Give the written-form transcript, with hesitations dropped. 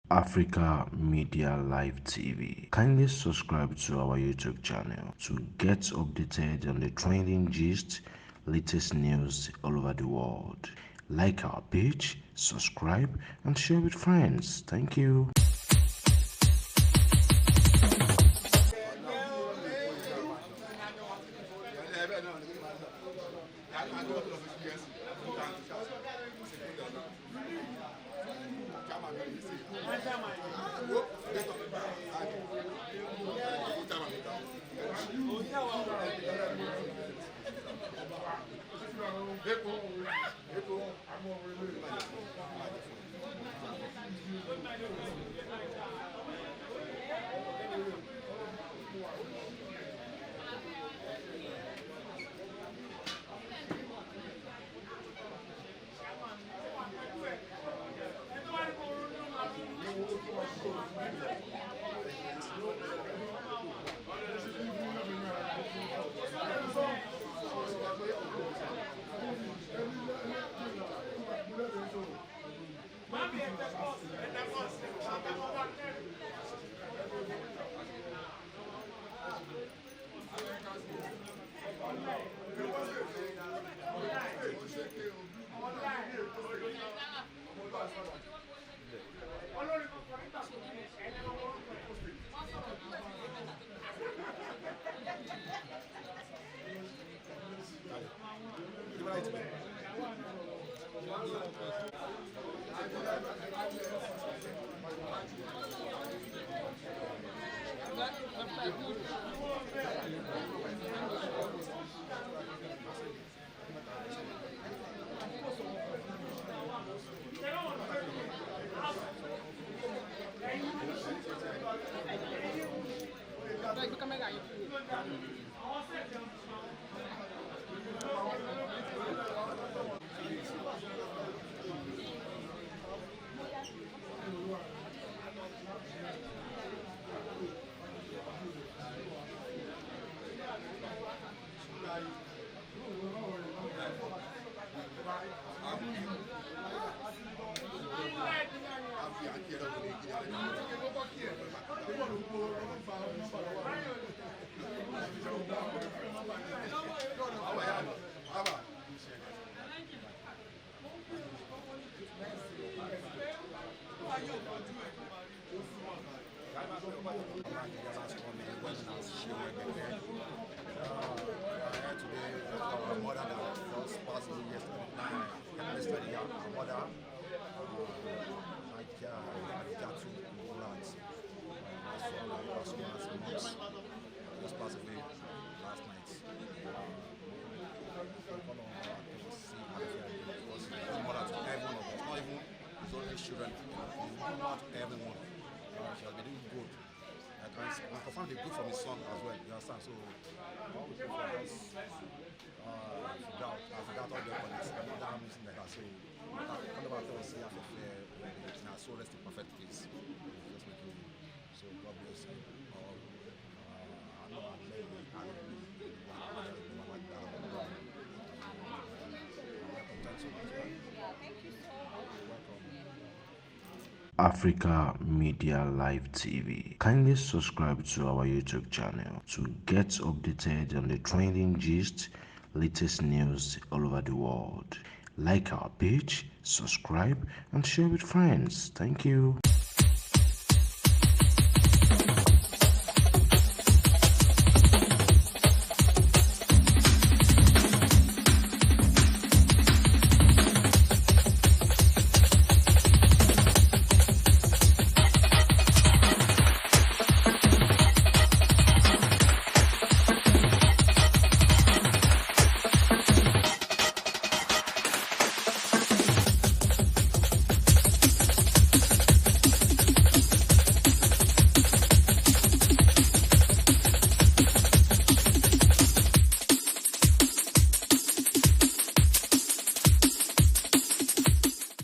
Africa Media Live TV. Kindly subscribe to our YouTube channel to get updated on the trending gist, latest news all over the world. Like our page, subscribe, and share with friends. Thank you. Children, not everyone. She has been doing good. I confirm the good from his son as well. You understand? So, all we pray for us, I forgot all the colleagues. I'm not that missing like that. So, all about us, see after fair, and so rest in perfect peace. Just making me. So, God bless you. I know I'm maybe Africa Media Live TV. Kindly subscribe to our YouTube channel to get updated on the trending gist, latest news all over the world. Like our page, subscribe, and share with friends. Thank you.